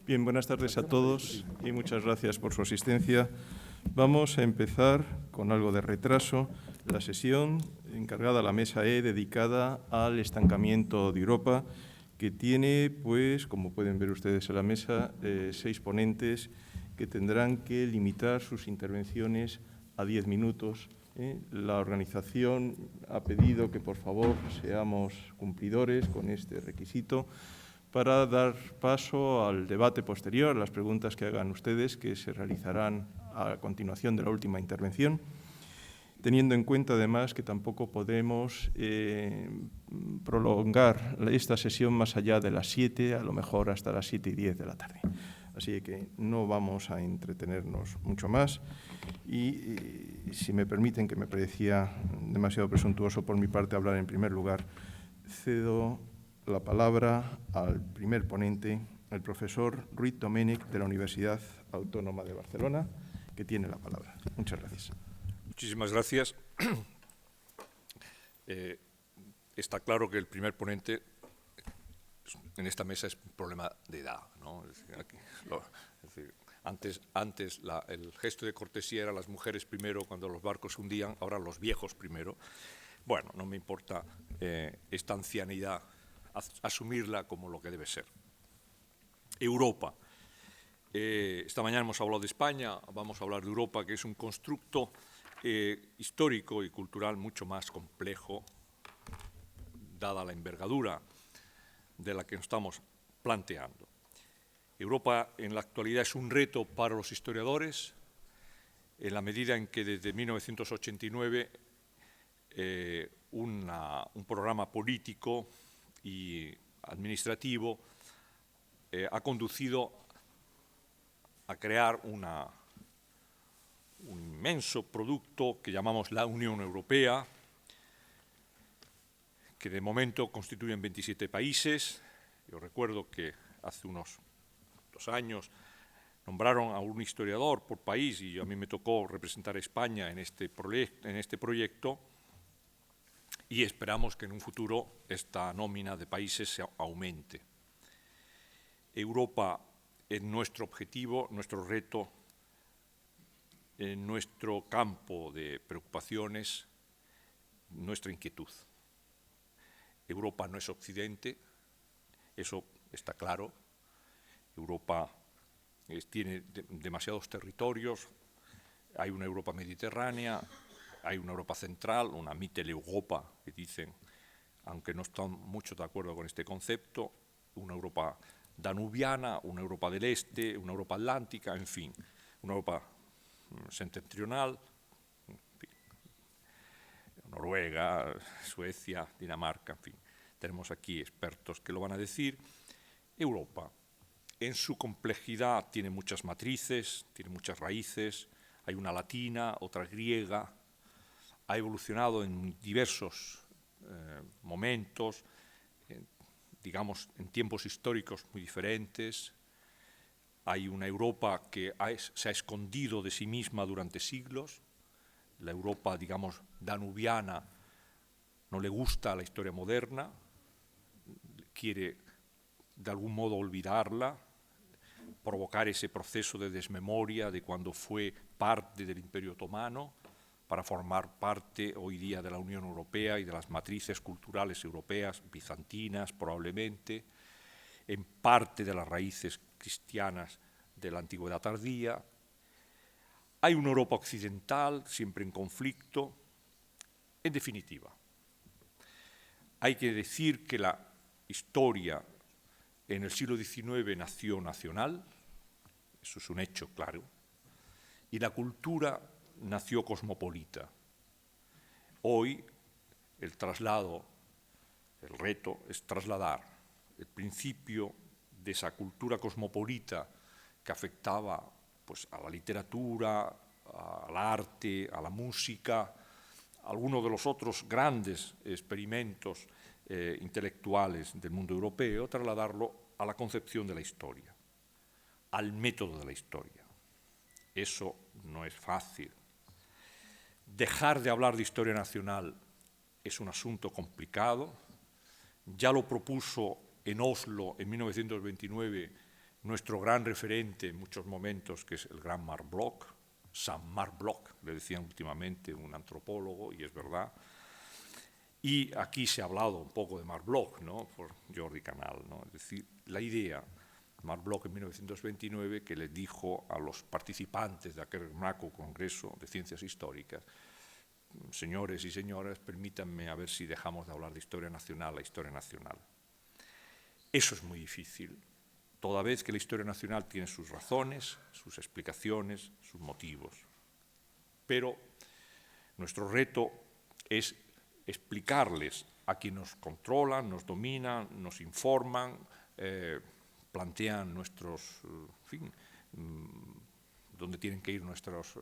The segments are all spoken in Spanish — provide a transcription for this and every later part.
Bien, buenas tardes a todos y muchas gracias por su asistencia. Vamos a empezar con algo de retraso la sesión encargada a la Mesa E, dedicada al estancamiento de Europa, que tiene, pues, como pueden ver ustedes en la mesa, 6 ponentes que tendrán que limitar sus intervenciones a 10 minutos. La organización ha pedido que, por favor, seamos cumplidores con este requisito para dar paso al debate posterior, las preguntas que hagan ustedes, que se realizarán a continuación de la última intervención, teniendo en cuenta, además, que tampoco podemos prolongar esta sesión más allá de las 7, a lo mejor hasta las 7:10 de la tarde. Así que no vamos a entretenernos mucho más y si me permiten, que me parecía demasiado presuntuoso por mi parte hablar en primer lugar, cedo la palabra al primer ponente, el profesor Ruiz Domènech, de la Universidad Autónoma de Barcelona, que tiene la palabra. Muchas gracias. Muchísimas gracias. Está claro que el primer ponente en esta mesa es un problema de edad, ¿no? Es decir, antes el gesto de cortesía era las mujeres primero cuando los barcos se hundían, ahora los viejos primero. Bueno, no me importa esta ancianidad, asumirla como lo que debe ser. Europa. Esta mañana hemos hablado de España, vamos a hablar de Europa, que es un constructo histórico y cultural mucho más complejo, dada la envergadura de la que nos estamos planteando. Europa en la actualidad es un reto para los historiadores, en la medida en que desde 1989 un programa político y administrativo ha conducido a crear un inmenso producto que llamamos la Unión Europea, que de momento constituyen 27 países. Yo recuerdo que hace unos 2 años nombraron a un historiador por país y a mí me tocó representar a España en este proyecto y esperamos que en un futuro esta nómina de países se aumente. Europa es nuestro objetivo, nuestro reto, en nuestro campo de preocupaciones, nuestra inquietud. Europa no es Occidente, eso está claro. Europa tiene demasiados territorios, hay una Europa mediterránea, hay una Europa central, una Mitteleuropa, que dicen, aunque no están mucho de acuerdo con este concepto, una Europa danubiana, una Europa del Este, una Europa atlántica, en fin, una Europa septentrional, Noruega, Suecia, Dinamarca, en fin. Tenemos aquí expertos que lo van a decir. Europa, en su complejidad, tiene muchas matrices, tiene muchas raíces. Hay una latina, otra griega. Ha evolucionado en diversos momentos, digamos, en tiempos históricos muy diferentes. Hay una Europa que se ha escondido de sí misma durante siglos. La Europa, digamos, danubiana no le gusta la historia moderna, quiere de algún modo olvidarla, provocar ese proceso de desmemoria de cuando fue parte del Imperio Otomano para formar parte hoy día de la Unión Europea y de las matrices culturales europeas, bizantinas probablemente, en parte de las raíces cristianas de la antigüedad tardía. Hay una Europa occidental, siempre en conflicto. En definitiva, hay que decir que la historia en el siglo XIX nació nacional, eso es un hecho claro, y la cultura nació cosmopolita. Hoy el traslado, el reto es trasladar el principio de esa cultura cosmopolita que afectaba pues, a la literatura, al arte, a la música, a algunos de los otros grandes experimentos intelectuales del mundo europeo, trasladarlo a la concepción de la historia, al método de la historia. Eso no es fácil. Dejar de hablar de historia nacional es un asunto complicado. Ya lo propuso en Oslo en 1929 nuestro gran referente en muchos momentos, que es el gran Marc Bloch, San Marc Bloch, le decían últimamente un antropólogo, y es verdad. Y aquí se ha hablado un poco de Marc Bloch, ¿no?, por Jordi Canal, ¿no? Es decir, la idea, Marc Bloch en 1929, que le dijo a los participantes de aquel macro congreso de ciencias históricas: señores y señoras, permítanme a ver si dejamos de hablar de historia nacional a historia nacional. Eso es muy difícil, toda vez que la historia nacional tiene sus razones, sus explicaciones, sus motivos. Pero nuestro reto es explicarles a quienes nos controlan, nos dominan, nos informan, plantean nuestros, en fin, dónde tienen que ir nuestras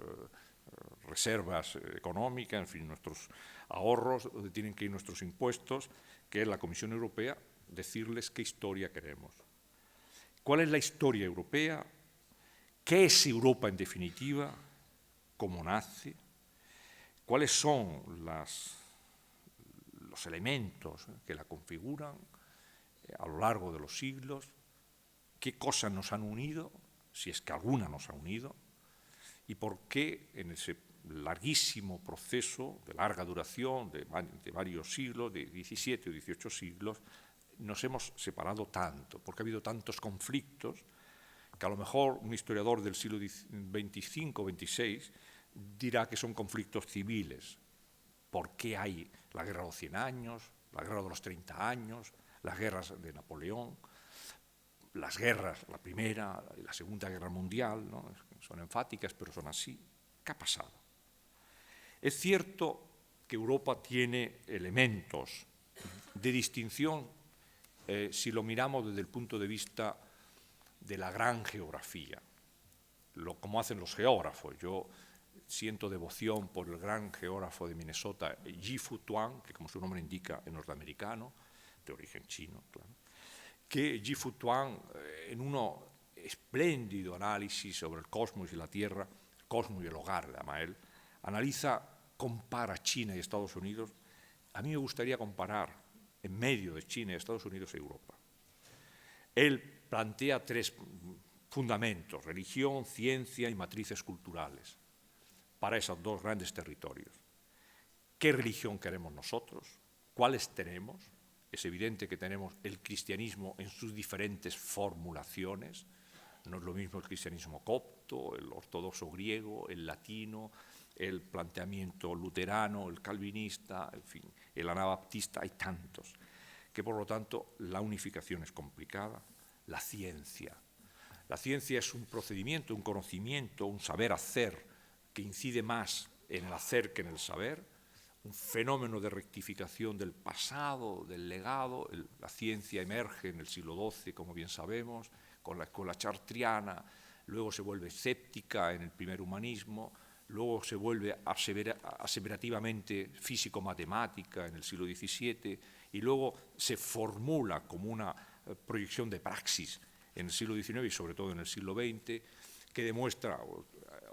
reservas económicas, en fin, nuestros ahorros, dónde tienen que ir nuestros impuestos, que es la Comisión Europea, decirles qué historia queremos. ¿Cuál es la historia europea? ¿Qué es Europa en definitiva? ¿Cómo nace? ¿Cuáles son los elementos que la configuran a lo largo de los siglos? ¿Qué cosas nos han unido, si es que alguna nos ha unido? ¿Y por qué en ese larguísimo proceso de larga duración, de varios siglos, de 17 o 18 siglos, nos hemos separado tanto? ¿Por qué ha habido tantos conflictos que a lo mejor un historiador del siglo XXV o XXVI dirá que son conflictos civiles? ¿Por qué hay la guerra de los 100 años, la guerra de los 30 años, las guerras de Napoleón, las guerras, la Primera y la Segunda Guerra Mundial, ¿no? Son enfáticas, pero son así? ¿Qué ha pasado? Es cierto que Europa tiene elementos de distinción si lo miramos desde el punto de vista de la gran geografía, como hacen los geógrafos. Yo siento devoción por el gran geógrafo de Minnesota, Yi-Fu Tuan, que como su nombre indica es norteamericano, de origen chino, claro, que Yi-Fu Tuan, en un espléndido análisis sobre el cosmos y la Tierra, el cosmos y el hogar, le llama él, compara China y Estados Unidos. A mí me gustaría comparar en medio de China y Estados Unidos a Europa. Él plantea tres fundamentos: religión, ciencia y matrices culturales, para esos dos grandes territorios. ¿Qué religión queremos nosotros? ¿Cuáles tenemos? Es evidente que tenemos el cristianismo en sus diferentes formulaciones. No es lo mismo el cristianismo copto, el ortodoxo griego, el latino, el planteamiento luterano, el calvinista, en fin, el anabaptista. Hay tantos que, por lo tanto, la unificación es complicada. La ciencia. La ciencia es un procedimiento, un conocimiento, un saber hacer que incide más en el hacer que en el saber, un fenómeno de rectificación del pasado, del legado. La ciencia emerge en el siglo XII, como bien sabemos, con la escuela chartriana, luego se vuelve escéptica en el primer humanismo, luego se vuelve aseverativamente físico-matemática en el siglo XVII, y luego se formula como una proyección de praxis en el siglo XIX y sobre todo en el siglo XX, que demuestra,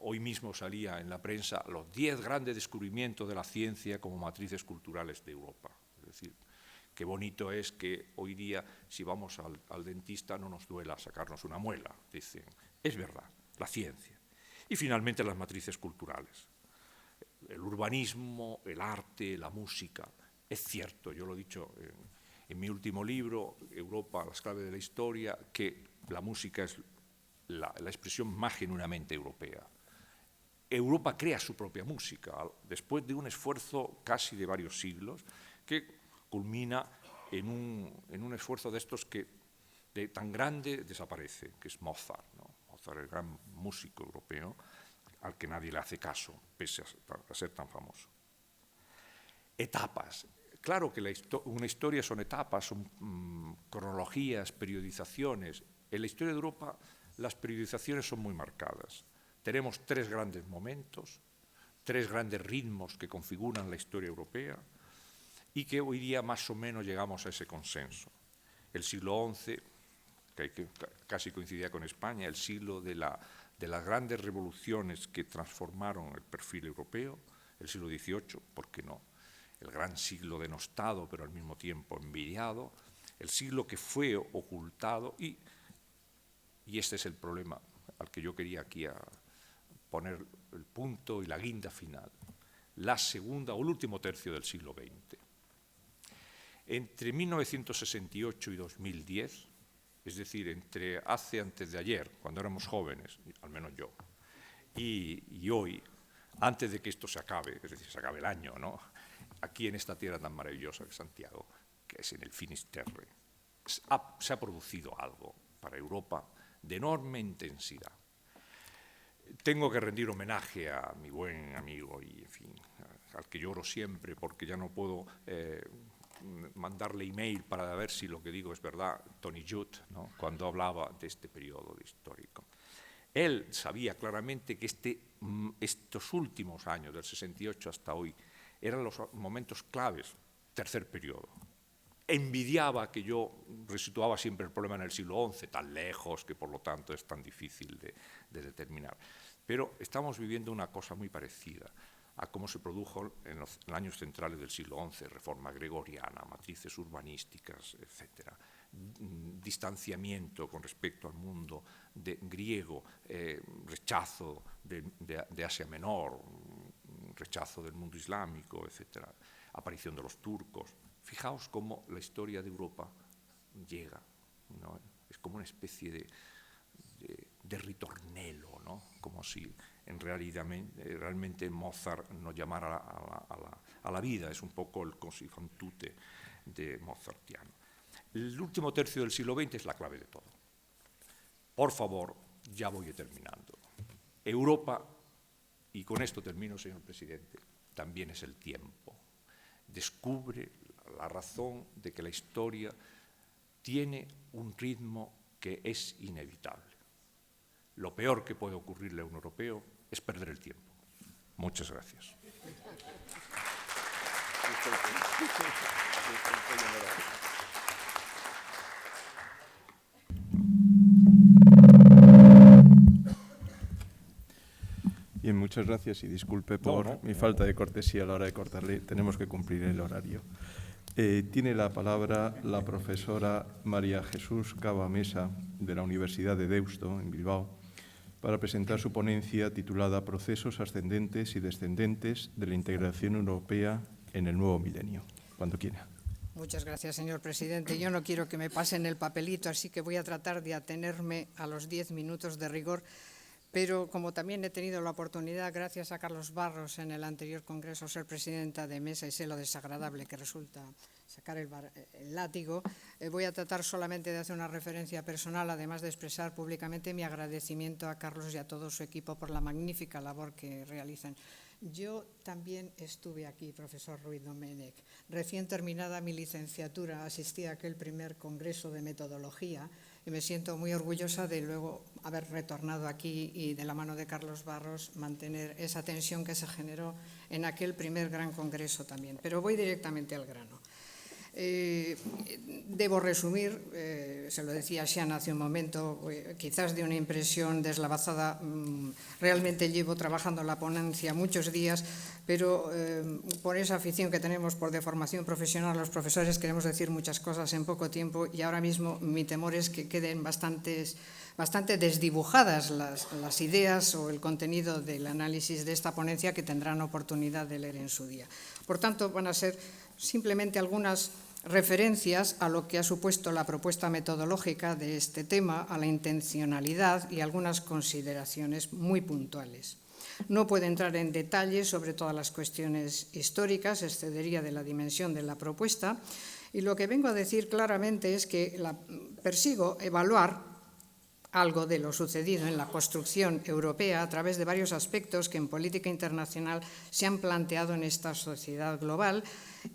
hoy mismo salía en la prensa, los 10 grandes descubrimientos de la ciencia como matrices culturales de Europa. Es decir, qué bonito es que hoy día, si vamos al dentista, no nos duela sacarnos una muela, dicen. Es verdad, la ciencia. Y finalmente las matrices culturales. El urbanismo, el arte, la música. Es cierto, yo lo he dicho en mi último libro, Europa, las claves de la historia, que la música es la expresión más genuinamente europea. Europa crea su propia música después de un esfuerzo casi de varios siglos que culmina en un esfuerzo de estos que de tan grande desaparece, que es Mozart, ¿no? Mozart, el gran músico europeo al que nadie le hace caso, pese a ser tan famoso. Etapas. Claro que una historia son etapas, son cronologías, periodizaciones. En la historia de Europa las periodizaciones son muy marcadas. Tenemos 3 grandes momentos, 3 grandes ritmos que configuran la historia europea y que hoy día más o menos llegamos a ese consenso. El siglo XI, que casi coincidía con España, el siglo de las grandes revoluciones que transformaron el perfil europeo, el siglo XVIII, ¿por qué no? El gran siglo denostado, pero al mismo tiempo envidiado, el siglo que fue ocultado, y y este es el problema al que yo quería aquí poner el punto y la guinda final, la segunda o el último tercio del siglo XX. Entre 1968 y 2010, es decir, antes de ayer, cuando éramos jóvenes, al menos yo, y hoy, antes de que esto se acabe, es decir, se acabe el año, ¿no? Aquí en esta tierra tan maravillosa que es Santiago, que es en el Finisterre, se ha producido algo para Europa de enorme intensidad. Tengo que rendir homenaje a mi buen amigo y, en fin, al que lloro siempre porque ya no puedo mandarle email para ver si lo que digo es verdad, Tony Judd, ¿no? Cuando hablaba de este periodo histórico. Él sabía claramente que estos últimos años, del 68 hasta hoy, eran los momentos claves, tercer periodo. Envidiaba que yo resituaba siempre el problema en el siglo XI, tan lejos que por lo tanto es tan difícil de determinar. Pero estamos viviendo una cosa muy parecida a cómo se produjo en los años centrales del siglo XI, reforma gregoriana, matrices urbanísticas, etc. Distanciamiento con respecto al mundo griego, rechazo de Asia Menor, rechazo del mundo islámico, etc. Aparición de los turcos. Fijaos cómo la historia de Europa llega, ¿no? Es como una especie de ritornelo, ¿no? Como si realmente Mozart nos llamara a la vida. Es un poco el così fan tutte de mozartiano. El último tercio del siglo XX es la clave de todo. Por favor, ya voy terminando. Europa, y con esto termino, señor presidente, también es el tiempo. Descubre la razón de que la historia tiene un ritmo que es inevitable. Lo peor que puede ocurrirle a un europeo es perder el tiempo. Muchas gracias. Bien, muchas gracias y disculpe por mi falta de cortesía a la hora de cortarle. Tenemos que cumplir el horario. Tiene la palabra la profesora María Jesús Cava Mesa, de la Universidad de Deusto, en Bilbao, para presentar su ponencia titulada Procesos ascendentes y descendentes de la integración europea en el nuevo milenio. Cuando quiera. Muchas gracias, señor presidente. Yo no quiero que me pasen el papelito, así que voy a tratar de atenerme a los 10 minutos de rigor. Pero como también he tenido la oportunidad, gracias a Carlos Barros en el anterior congreso, ser presidenta de mesa y sé lo desagradable que resulta sacar el látigo, voy a tratar solamente de hacer una referencia personal, además de expresar públicamente mi agradecimiento a Carlos y a todo su equipo por la magnífica labor que realizan. Yo también estuve aquí, profesor Ruiz Domènech. Recién terminada mi licenciatura, asistí a aquel primer congreso de metodología y me siento muy orgullosa de luego haber retornado aquí y de la mano de Carlos Barros mantener esa tensión que se generó en aquel primer gran congreso también. Pero voy directamente al grano. Debo resumir, se lo decía Xian hace un momento, quizás de una impresión deslavazada. Realmente llevo trabajando en la ponencia muchos días, pero por esa afición que tenemos por deformación profesional, los profesores queremos decir muchas cosas en poco tiempo y ahora mismo mi temor es que queden bastante desdibujadas las ideas o el contenido del análisis de esta ponencia que tendrán oportunidad de leer en su día. Por tanto, van a ser simplemente algunas referencias a lo que ha supuesto la propuesta metodológica de este tema, a la intencionalidad y algunas consideraciones muy puntuales. No puedo entrar en detalle sobre todas las cuestiones históricas, excedería de la dimensión de la propuesta, y lo que vengo a decir claramente es que persigo evaluar algo de lo sucedido en la construcción europea a través de varios aspectos que en política internacional se han planteado en esta sociedad global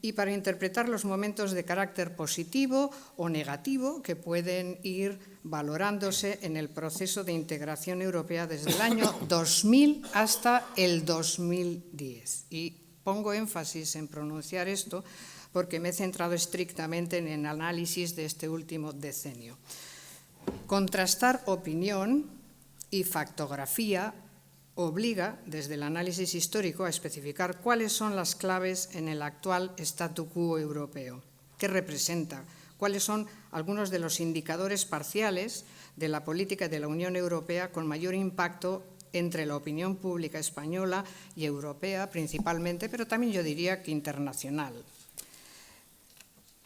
y para interpretar los momentos de carácter positivo o negativo que pueden ir valorándose en el proceso de integración europea desde el año 2000 hasta el 2010. Y pongo énfasis en pronunciar esto porque me he centrado estrictamente en el análisis de este último decenio. Contrastar opinión y factografía obliga, desde el análisis histórico, a especificar cuáles son las claves en el actual statu quo europeo. ¿Qué representa? ¿Cuáles son algunos de los indicadores parciales de la política de la Unión Europea con mayor impacto entre la opinión pública española y europea principalmente, pero también yo diría que internacional.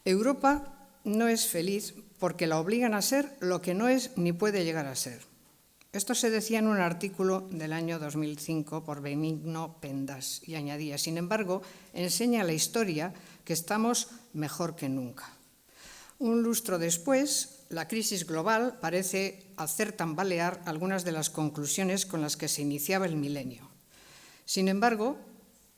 Europa no es feliz porque la obligan a ser lo que no es ni puede llegar a ser. Esto se decía en un artículo del año 2005 por Benigno Pendas y añadía, sin embargo, enseña la historia que estamos mejor que nunca. Un lustro después, la crisis global parece hacer tambalear algunas de las conclusiones con las que se iniciaba el milenio. Sin embargo,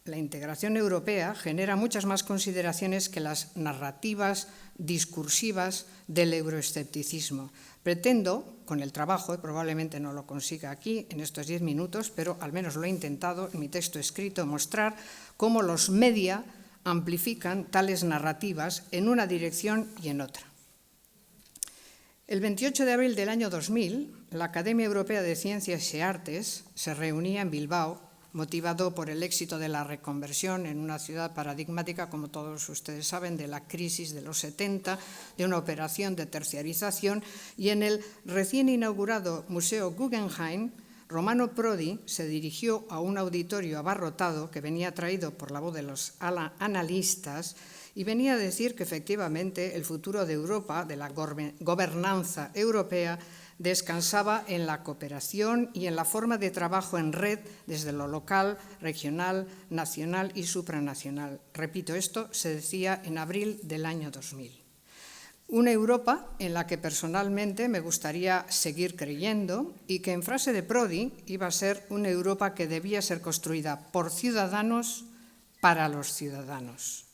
la integración europea genera muchas más consideraciones que las narrativas discursivas del euroescepticismo. Pretendo, con el trabajo, y probablemente no lo consiga aquí en estos 10 minutos, pero al menos lo he intentado en mi texto escrito, mostrar cómo los media amplifican tales narrativas en una dirección y en otra. El 28 de abril del año 2000, la Academia Europea de Ciencias y Artes se reunía en Bilbao, motivado por el éxito de la reconversión en una ciudad paradigmática, como todos ustedes saben, de la crisis de los 70, de una operación de terciarización, y en el recién inaugurado Museo Guggenheim, Romano Prodi se dirigió a un auditorio abarrotado que venía traído por la voz de los analistas y venía a decir que efectivamente el futuro de Europa, de la gobernanza europea, descansaba en la cooperación y en la forma de trabajo en red desde lo local, regional, nacional y supranacional. Repito, esto se decía en abril del año 2000. Una Europa en la que personalmente me gustaría seguir creyendo y que en frase de Prodi iba a ser una Europa que debía ser construida por ciudadanos para los ciudadanos.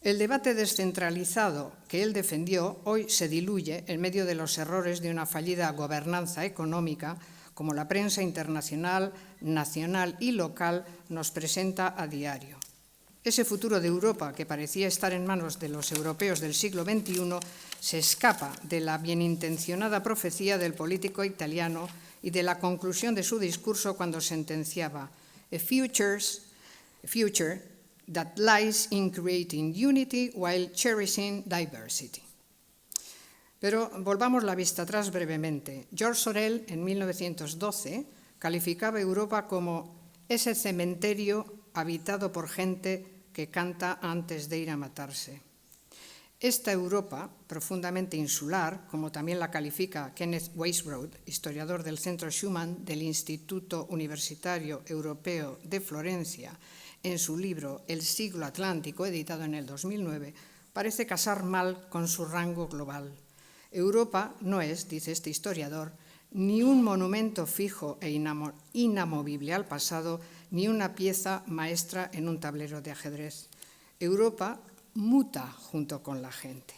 El debate descentralizado que él defendió hoy se diluye en medio de los errores de una fallida gobernanza económica, como la prensa internacional, nacional y local nos presenta a diario. Ese futuro de Europa, que parecía estar en manos de los europeos del siglo XXI, se escapa de la bienintencionada profecía del político italiano y de la conclusión de su discurso cuando sentenciaba a future that lies in creating unity while cherishing diversity. Pero volvamos la vista atrás brevemente. George Sorel, en 1912, calificaba a Europa como ese cementerio habitado por gente que canta antes de ir a matarse. Esta Europa, profundamente insular, como también la califica Kenneth Weisbrod, historiador del Centro Schumann del Instituto Universitario Europeo de Florencia, en su libro El siglo atlántico, editado en el 2009, parece casar mal con su rango global. Europa no es, dice este historiador, ni un monumento fijo e inamovible al pasado, ni una pieza maestra en un tablero de ajedrez. Europa muta junto con la gente.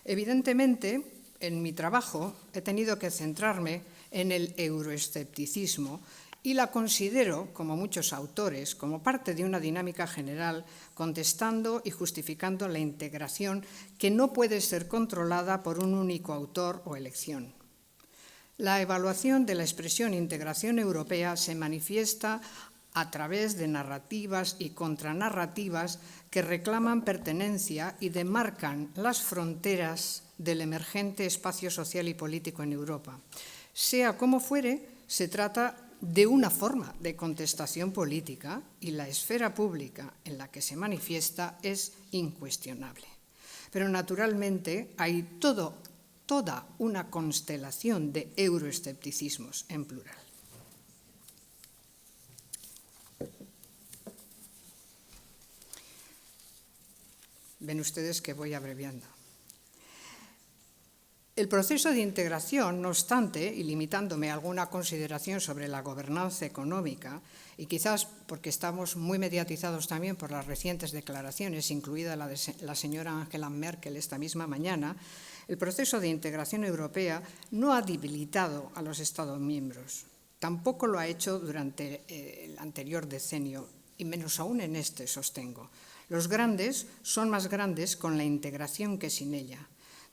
Evidentemente, en mi trabajo he tenido que centrarme en el euroescepticismo y la considero, como muchos autores, como parte de una dinámica general, contestando y justificando la integración que no puede ser controlada por un único autor o elección. La evaluación de la expresión integración europea se manifiesta a través de narrativas y contranarrativas que reclaman pertenencia y demarcan las fronteras del emergente espacio social y político en Europa. Sea como fuere, se trata de una forma de contestación política y la esfera pública en la que se manifiesta es incuestionable. Pero naturalmente hay toda una constelación de euroescepticismos en plural. Ven ustedes que voy abreviando. El proceso de integración, no obstante, y limitándome a alguna consideración sobre la gobernanza económica, y quizás porque estamos muy mediatizados también por las recientes declaraciones, incluida la de la señora Angela Merkel esta misma mañana, el proceso de integración europea no ha debilitado a los Estados miembros. Tampoco lo ha hecho durante el anterior decenio, y menos aún en este, sostengo. Los grandes son más grandes con la integración que sin ella.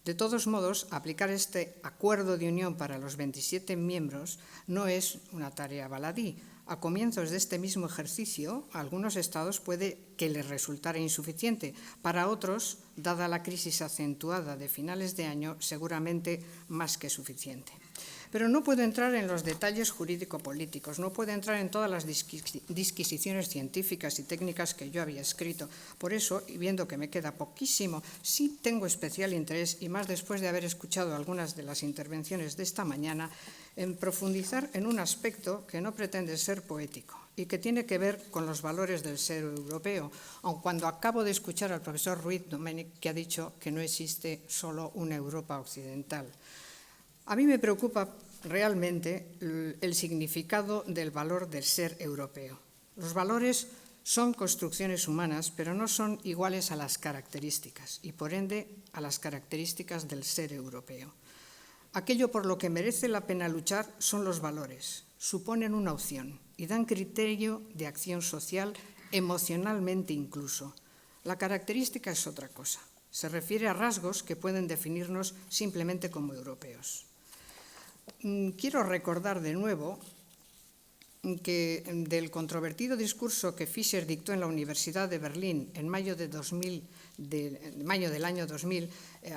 De todos modos, aplicar este acuerdo de unión para los 27 miembros no es una tarea baladí. A comienzos de este mismo ejercicio, a algunos estados puede que les resultara insuficiente. Para otros, dada la crisis acentuada de finales de año, seguramente más que suficiente. Pero no puedo entrar en los detalles jurídico-políticos, no puedo entrar en todas las disquisiciones científicas y técnicas que yo había escrito. Por eso, y viendo que me queda poquísimo, sí tengo especial interés, y más después de haber escuchado algunas de las intervenciones de esta mañana, en profundizar en un aspecto que no pretende ser poético y que tiene que ver con los valores del ser europeo, aun cuando acabo de escuchar al profesor Ruiz Domènech, que ha dicho que no existe solo una Europa occidental. A mí me preocupa realmente el significado del valor del ser europeo. Los valores son construcciones humanas, pero no son iguales a las características y, por ende, a las características del ser europeo. Aquello por lo que merece la pena luchar son los valores. Suponen una opción y dan criterio de acción social, emocionalmente incluso. La característica es otra cosa. Se refiere a rasgos que pueden definirnos simplemente como europeos. Quiero recordar de nuevo que del controvertido discurso que Fischer dictó en la Universidad de Berlín en mayo del año 2000,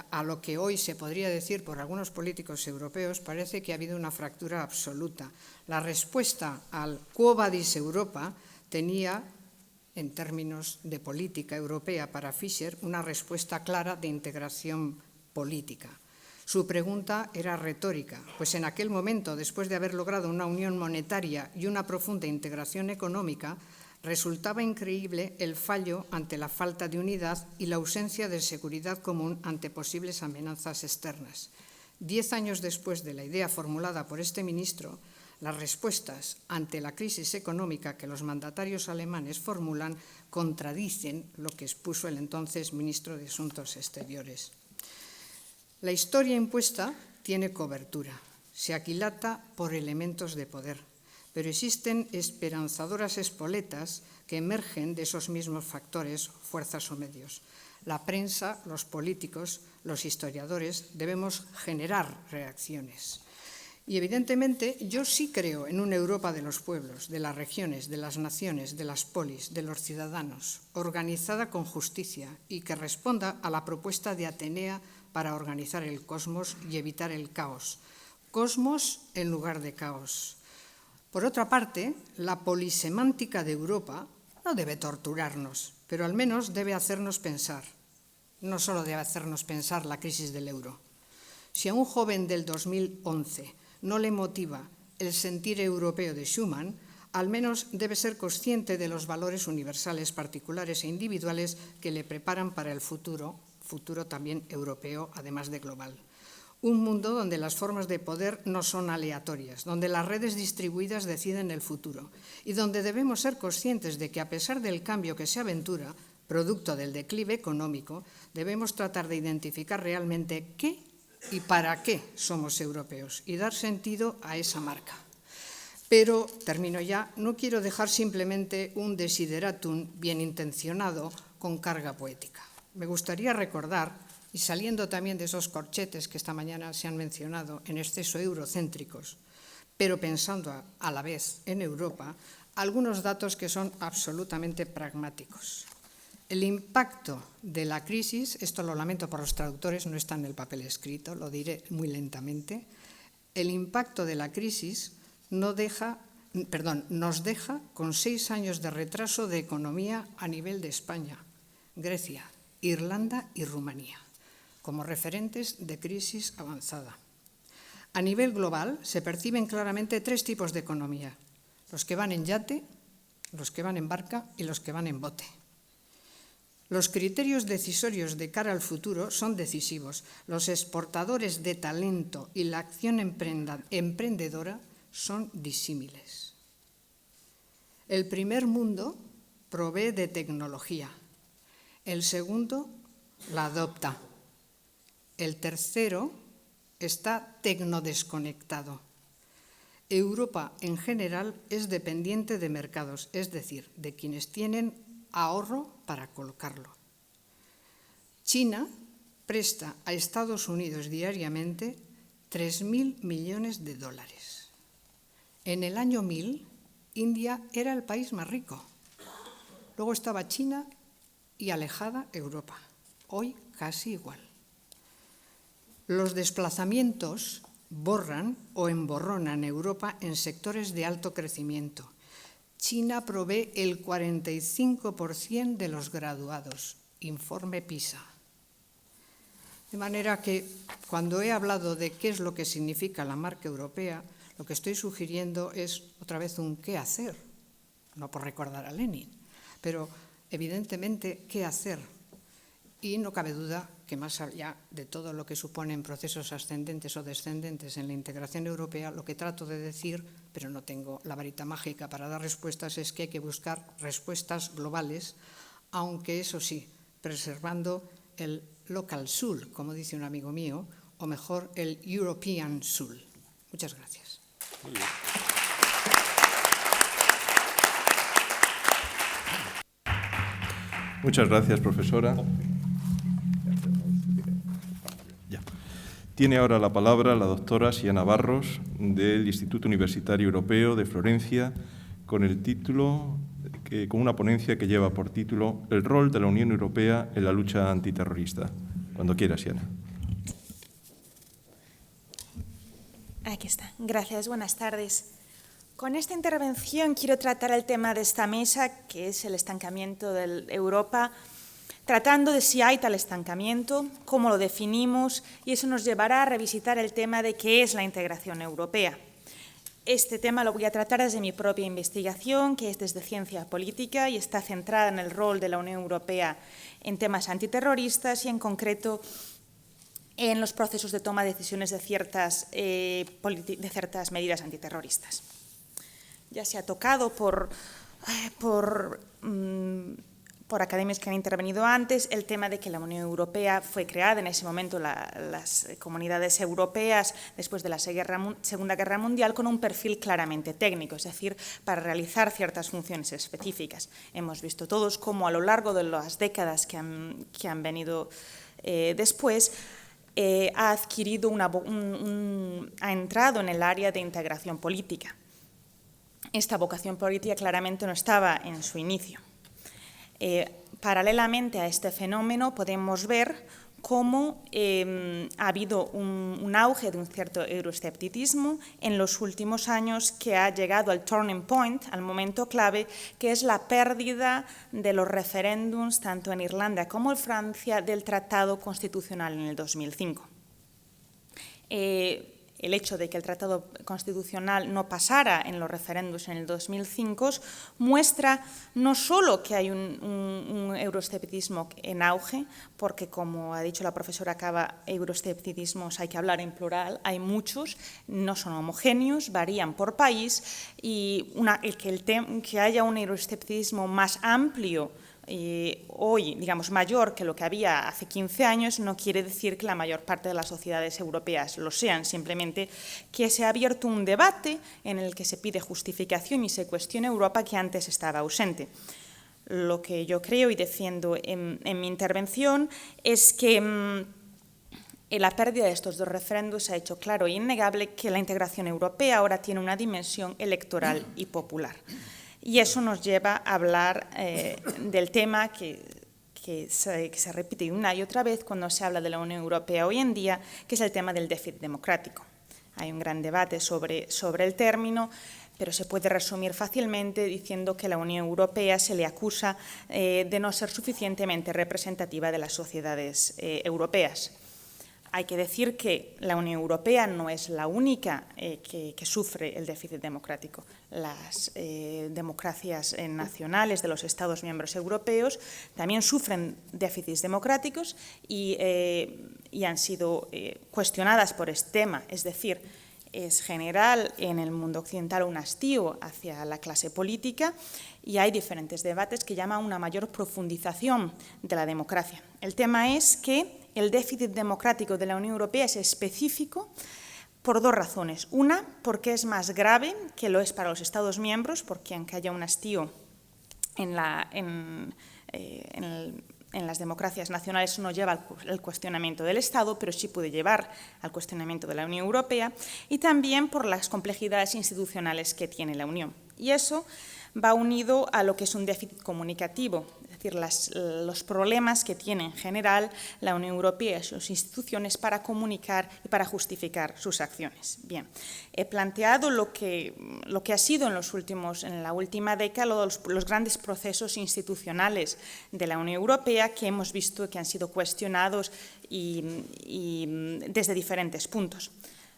a lo que hoy se podría decir por algunos políticos europeos, parece que ha habido una fractura absoluta. La respuesta al Quo Vadis Europa tenía, en términos de política europea para Fischer, una respuesta clara de integración política. Su pregunta era retórica, pues en aquel momento, después de haber logrado una unión monetaria y una profunda integración económica, resultaba increíble el fallo ante la falta de unidad y la ausencia de seguridad común ante posibles amenazas externas. 10 años después de la idea formulada por este ministro, las respuestas ante la crisis económica que los mandatarios alemanes formulan contradicen lo que expuso el entonces ministro de Asuntos Exteriores. La historia impuesta tiene cobertura, se aquilata por elementos de poder, pero existen esperanzadoras espoletas que emergen de esos mismos factores, fuerzas o medios. La prensa, los políticos, los historiadores debemos generar reacciones. Y evidentemente yo sí creo en una Europa de los pueblos, de las regiones, de las naciones, de las polis, de los ciudadanos, organizada con justicia y que responda a la propuesta de Atenea para organizar el cosmos y evitar el caos. Cosmos en lugar de caos. Por otra parte, la polisemántica de Europa no debe torturarnos, pero al menos debe hacernos pensar. No solo debe hacernos pensar la crisis del euro. Si a un joven del 2011 no le motiva el sentir europeo de Schuman, al menos debe ser consciente de los valores universales, particulares e individuales que le preparan para el futuro también europeo, además de global. Un mundo donde las formas de poder no son aleatorias, donde las redes distribuidas deciden el futuro y donde debemos ser conscientes de que, a pesar del cambio que se aventura, producto del declive económico, debemos tratar de identificar realmente qué y para qué somos europeos y dar sentido a esa marca. Pero, termino ya, no quiero dejar simplemente un desideratum bien intencionado con carga poética. Me gustaría recordar, y saliendo también de esos corchetes que esta mañana se han mencionado en exceso eurocéntricos, pero pensando a la vez en Europa, algunos datos que son absolutamente pragmáticos. El impacto de la crisis, esto lo lamento por los traductores, no está en el papel escrito, lo diré muy lentamente, el impacto de la crisis nos deja con 6 años de retraso de economía a nivel de España, Grecia, Irlanda y Rumanía, como referentes de crisis avanzada. A nivel global se perciben claramente 3 tipos de economía: los que van en yate, los que van en barca y los que van en bote. Los criterios decisorios de cara al futuro son decisivos. Los exportadores de talento y la acción emprendedora son disímiles. El primer mundo provee de tecnología. El segundo la adopta. El tercero está tecnodesconectado. Europa en general es dependiente de mercados, es decir, de quienes tienen ahorro para colocarlo. China presta a Estados Unidos diariamente 3.000 millones de dólares. En el año 1000, India era el país más rico. Luego estaba China y alejada Europa. Hoy casi igual. Los desplazamientos borran o emborronan Europa en sectores de alto crecimiento. China provee el 45% de los graduados, informe PISA. De manera que cuando he hablado de qué es lo que significa la marca europea, lo que estoy sugiriendo es otra vez un qué hacer, no por recordar a Lenin, pero evidentemente qué hacer. Y no cabe duda que más allá de todo lo que suponen procesos ascendentes o descendentes en la integración europea, lo que trato de decir, pero no tengo la varita mágica para dar respuestas, es que hay que buscar respuestas globales, aunque eso sí, preservando el local soul, como dice un amigo mío, o mejor, el European soul. Muchas gracias. Muy bien. Muchas gracias, profesora. Ya. Tiene ahora la palabra la doctora Siana Barros, del Instituto Universitario Europeo de Florencia, con una ponencia que lleva por título El rol de la Unión Europea en la lucha antiterrorista. Cuando quiera, Siana. Aquí está. Gracias. Buenas tardes. Con esta intervención quiero tratar el tema de esta mesa, que es el estancamiento de Europa, tratando de si hay tal estancamiento, cómo lo definimos, y eso nos llevará a revisitar el tema de qué es la integración europea. Este tema lo voy a tratar desde mi propia investigación, que es desde ciencia política y está centrada en el rol de la Unión Europea en temas antiterroristas y, en concreto, en los procesos de toma de decisiones de ciertas medidas antiterroristas. Ya se ha tocado por académicos que han intervenido antes el tema de que la Unión Europea fue creada en ese momento, las comunidades europeas, después de la Segunda Guerra Mundial, con un perfil claramente técnico, es decir, para realizar ciertas funciones específicas. Hemos visto todos cómo a lo largo de las décadas que han venido después, ha adquirido ha entrado en el área de integración política. Esta vocación política claramente no estaba en su inicio. Paralelamente a este fenómeno podemos ver cómo ha habido un auge de un cierto euroescepticismo en los últimos años que ha llegado al turning point, al momento clave, que es la pérdida de los referéndums, tanto en Irlanda como en Francia, del Tratado Constitucional en el 2005. El hecho de que el Tratado Constitucional no pasara en los referéndums en el 2005 muestra no solo que hay un euroescepticismo en auge, porque, como ha dicho la profesora Cava, euroescepticismos hay que hablar en plural, hay muchos, no son homogéneos, varían por país, y que haya un euroescepticismo más amplio hoy, digamos, mayor que lo que había hace 15 años, no quiere decir que la mayor parte de las sociedades europeas lo sean, simplemente que se ha abierto un debate en el que se pide justificación y se cuestiona Europa que antes estaba ausente. Lo que yo creo y defiendo en mi intervención es que la pérdida de estos dos referéndums ha hecho claro e innegable que la integración europea ahora tiene una dimensión electoral y popular. Y eso nos lleva a hablar del tema que se repite una y otra vez cuando se habla de la Unión Europea hoy en día, que es el tema del déficit democrático. Hay un gran debate sobre el término, pero se puede resumir fácilmente diciendo que a la Unión Europea se le acusa de no ser suficientemente representativa de las sociedades europeas. Hay que decir que la Unión Europea no es la única que sufre el déficit democrático. Las democracias nacionales de los Estados miembros europeos también sufren déficits democráticos y han sido cuestionadas por este tema. Es decir, es general en el mundo occidental un hastío hacia la clase política y hay diferentes debates que llaman a una mayor profundización de la democracia. El tema es que el déficit democrático de la Unión Europea es específico por dos razones. Una, porque es más grave que lo es para los Estados miembros, porque aunque haya un hastío en las democracias nacionales no lleva al cuestionamiento del Estado, pero sí puede llevar al cuestionamiento de la Unión Europea, y también por las complejidades institucionales que tiene la Unión. Y eso va unido a lo que es un déficit comunicativo, es decir, los problemas que tiene en general la Unión Europea y sus instituciones para comunicar y para justificar sus acciones. Bien, he planteado lo que ha sido en la última década los grandes procesos institucionales de la Unión Europea que hemos visto que han sido cuestionados y desde diferentes puntos.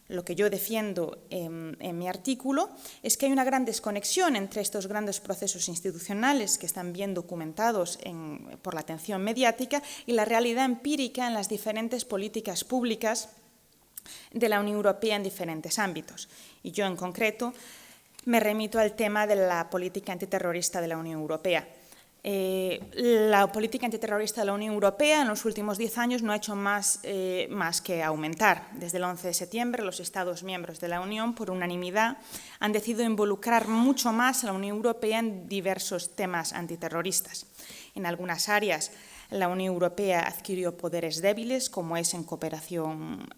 Lo que yo defiendo en mi artículo es que hay una gran desconexión entre estos grandes procesos institucionales que están bien documentados por la atención mediática y la realidad empírica en las diferentes políticas públicas de la Unión Europea en diferentes ámbitos. Y yo, en concreto, me remito al tema de la política antiterrorista de la Unión Europea. La política antiterrorista de la Unión Europea en los últimos 10 años no ha hecho más que aumentar. Desde el 11 de septiembre, los Estados miembros de la Unión, por unanimidad, han decidido involucrar mucho más a la Unión Europea en diversos temas antiterroristas. En algunas áreas, la Unión Europea adquirió poderes débiles, como es en cooperación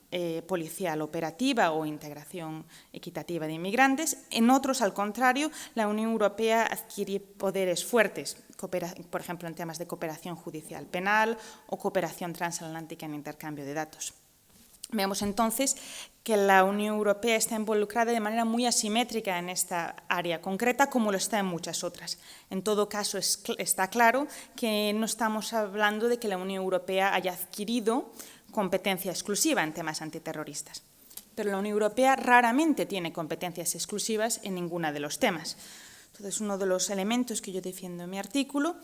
policial operativa o integración equitativa de inmigrantes. En otros, al contrario, la Unión Europea adquiere poderes fuertes, por ejemplo, en temas de cooperación judicial penal o cooperación transatlántica en intercambio de datos. Vemos entonces que la Unión Europea está involucrada de manera muy asimétrica en esta área concreta, como lo está en muchas otras. En todo caso, está claro que no estamos hablando de que la Unión Europea haya adquirido competencia exclusiva en temas antiterroristas. Pero la Unión Europea raramente tiene competencias exclusivas en ninguno de los temas. Entonces, uno de los elementos que yo defiendo en mi artículo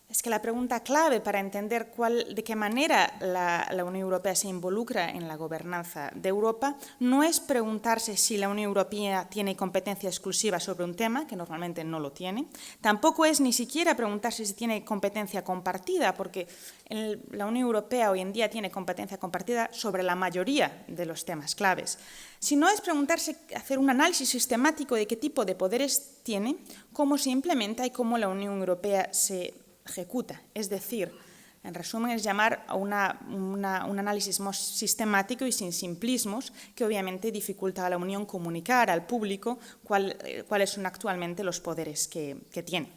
es que la pregunta clave para entender de qué manera la Unión Europea se involucra en la gobernanza de Europa no es preguntarse si la Unión Europea tiene competencia exclusiva sobre un tema, que normalmente no lo tiene. Tampoco es ni siquiera preguntarse si tiene competencia compartida, porque la Unión Europea hoy en día tiene competencia compartida sobre la mayoría de los temas claves. Sino es preguntarse, hacer un análisis sistemático de qué tipo de poderes tiene, cómo se implementa y cómo la Unión Europea se ejecuta. Es decir, en resumen, es llamar a un análisis más sistemático y sin simplismos, que obviamente dificulta a la Unión comunicar al público cuáles son actualmente los poderes que tiene.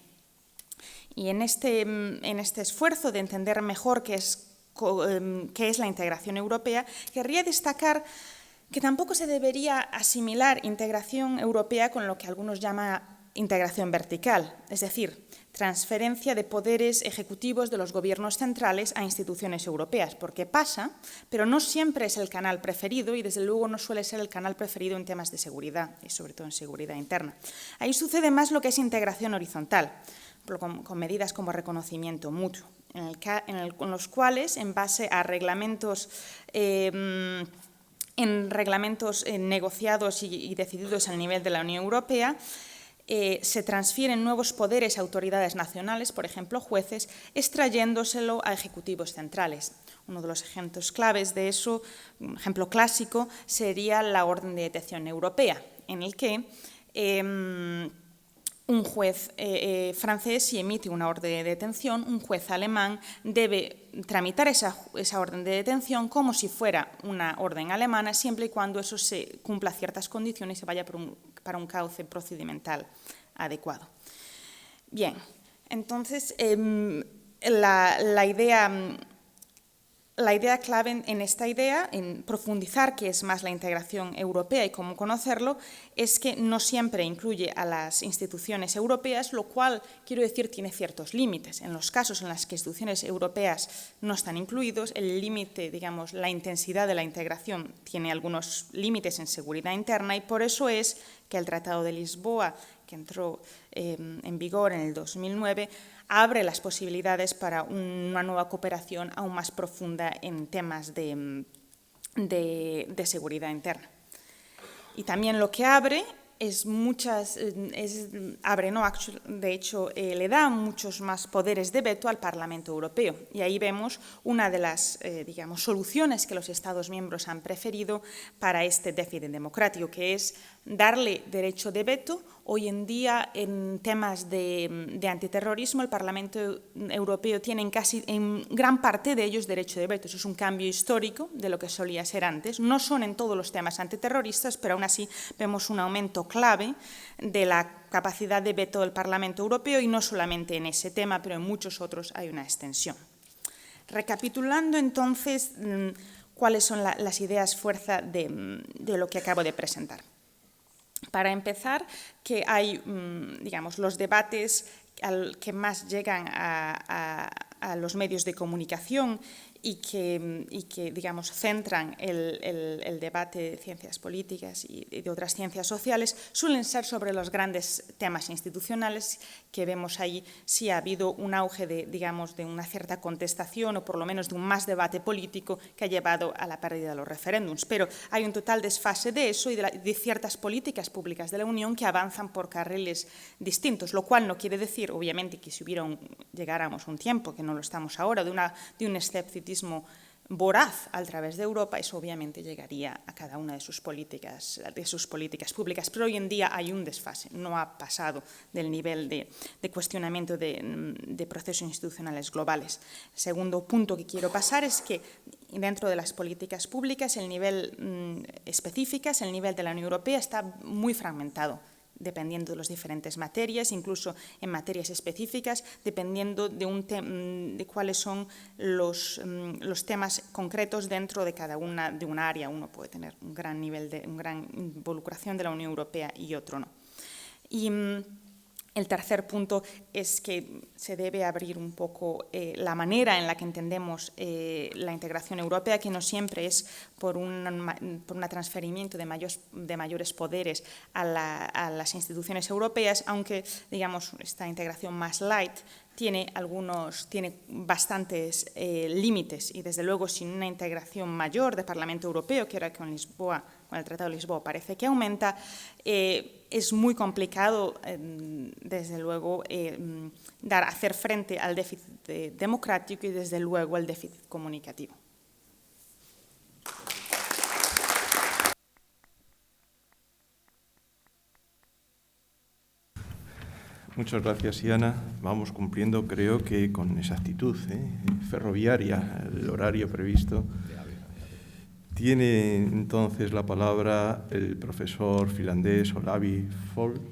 Y en este esfuerzo de entender mejor qué es la integración europea, querría destacar que tampoco se debería asimilar integración europea con lo que algunos llaman integración vertical, es decir, transferencia de poderes ejecutivos de los gobiernos centrales a instituciones europeas, porque pasa, pero no siempre es el canal preferido y desde luego no suele ser el canal preferido en temas de seguridad y sobre todo en seguridad interna. Ahí sucede más lo que es integración horizontal, con medidas como reconocimiento mutuo, en los cuales, en base a reglamentos negociados y decididos al nivel de la Unión Europea, se transfieren nuevos poderes a autoridades nacionales, por ejemplo, jueces, extrayéndoselo a ejecutivos centrales. Uno de los ejemplos claves de eso, un ejemplo clásico, sería la Orden de Detención Europea, en el que un juez francés, si emite una orden de detención, un juez alemán debe tramitar esa orden de detención como si fuera una orden alemana, siempre y cuando eso se cumpla ciertas condiciones y se vaya para un cauce procedimental adecuado. Bien, entonces la idea clave en esta idea, en profundizar qué es más la integración europea y cómo conocerlo, es que no siempre incluye a las instituciones europeas, lo cual, quiero decir, tiene ciertos límites. En los casos en los que instituciones europeas no están incluidos, el límite, digamos, la intensidad de la integración tiene algunos límites en seguridad interna y por eso es que el Tratado de Lisboa, que entró en vigor en el 2009, abre las posibilidades para una nueva cooperación aún más profunda en temas de seguridad interna. Y también lo que abre de hecho, le da muchos más poderes de veto al Parlamento Europeo. Y ahí vemos una de las, soluciones que los Estados miembros han preferido para este déficit democrático, que es darle derecho de veto. Hoy en día, en temas de antiterrorismo, el Parlamento Europeo tiene en gran parte de ellos derecho de veto. Eso es un cambio histórico de lo que solía ser antes. No son en todos los temas antiterroristas, pero aún así vemos un aumento clave de la capacidad de veto del Parlamento Europeo, y no solamente en ese tema, pero en muchos otros hay una extensión. Recapitulando, entonces, cuáles son las ideas fuerza de lo que acabo de presentar. Para empezar, que hay, digamos, los debates que más llegan a los medios de comunicación y que digamos, centran el debate de ciencias políticas y de otras ciencias sociales, suelen ser sobre los grandes temas institucionales, que vemos ahí si ha habido un auge digamos, de una cierta contestación, o por lo menos de un más debate político que ha llevado a la pérdida de los referéndums. Pero hay un total desfase de eso y de ciertas políticas públicas de la Unión que avanzan por carriles distintos, lo cual no quiere decir, obviamente, que si llegáramos a un tiempo, que no lo estamos ahora, de un escepticismo voraz a través de Europa, eso obviamente llegaría a cada una de sus políticas públicas. Pero hoy en día hay un desfase, no ha pasado del nivel de cuestionamiento de procesos institucionales globales. El segundo punto que quiero pasar es que dentro de las políticas públicas, el nivel específicas, el nivel de la Unión Europea está muy fragmentado, dependiendo de las diferentes materias, incluso en materias específicas, dependiendo de cuáles son los temas concretos dentro de cada una de un área. Uno puede tener un gran nivel una gran involucración de la Unión Europea y otro no. Y el tercer punto es que se debe abrir un poco la manera en la que entendemos la integración europea, que no siempre es por un transferimiento de mayores poderes a las instituciones europeas, aunque, digamos, esta integración más light tiene bastantes límites, y desde luego sin una integración mayor del Parlamento Europeo, que ahora con el Tratado de Lisboa parece que aumenta, es muy complicado, desde luego, hacer frente al déficit democrático y, desde luego, al déficit comunicativo. Muchas gracias, Iana. Vamos cumpliendo, creo que con exactitud ferroviaria, el horario previsto. Tiene entonces la palabra el profesor finlandés Olavi Folt,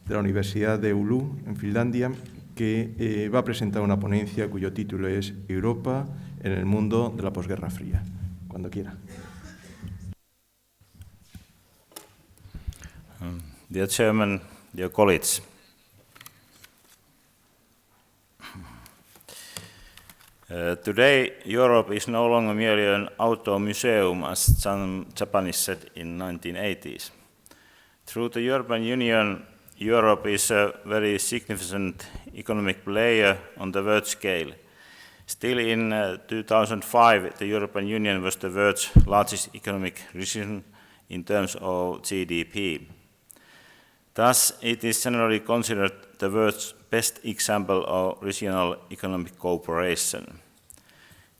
de la Universidad de Oulu, en Finlandia, que va a presentar una ponencia cuyo título es Europa en el mundo de la posguerra fría. Cuando quiera. Dear Chairman, dear colleagues, today Europe is no longer merely an outdoor museum, as some Japanese said in the 1980s. Through the European Union, Europe is a very significant economic player on the world scale. Still in 2005, the European Union was the world's largest economic region in terms of GDP. Thus, it is generally considered the world's best example of regional economic cooperation.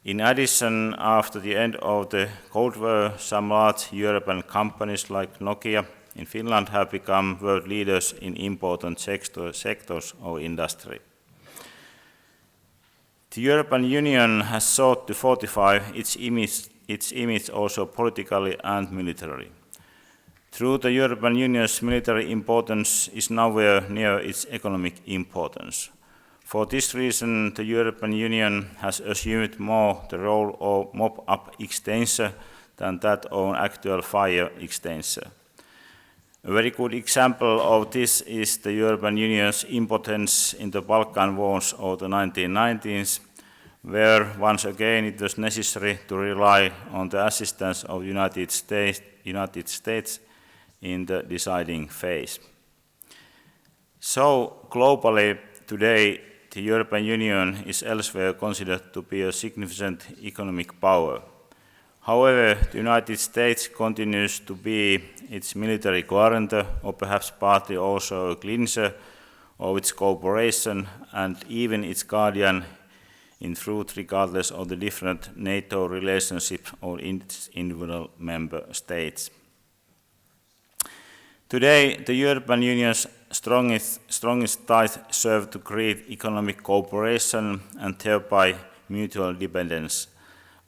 In addition, after the end of the Cold War, some large European companies like Nokia in Finland have become world leaders in important sectors of industry. The European Union has sought to fortify its image also politically and militarily. Through the European Union's military importance is nowhere near its economic importance. For this reason, the European Union has assumed more the role of mop-up extensor than that of an actual fire extensor. A very good example of this is the European Union's impotence in the Balkan wars of the 1990s, where once again it was necessary to rely on the assistance of the United States in the deciding phase. So, globally, today, the European Union is elsewhere considered to be a significant economic power. However, the United States continues to be its military guarantor, or perhaps partly also a cleanser of its cooperation, and even its guardian in truth, regardless of the different NATO relationships of its individual member states. Today, the European Union's strongest ties serve to create economic cooperation and thereby mutual dependence,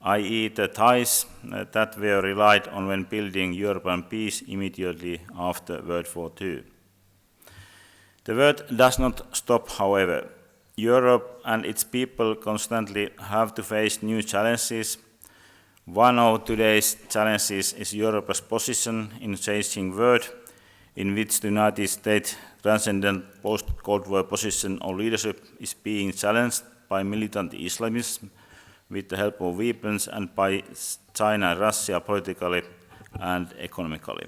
i.e. the ties that were relied on when building European peace immediately after World War II. The world does not stop, however. Europe and its people constantly have to face new challenges. One of today's challenges is Europe's position in a changing world, in which the United States' transcendent post-Cold War position of leadership is being challenged by militant Islamism with the help of weapons and by China and Russia politically and economically.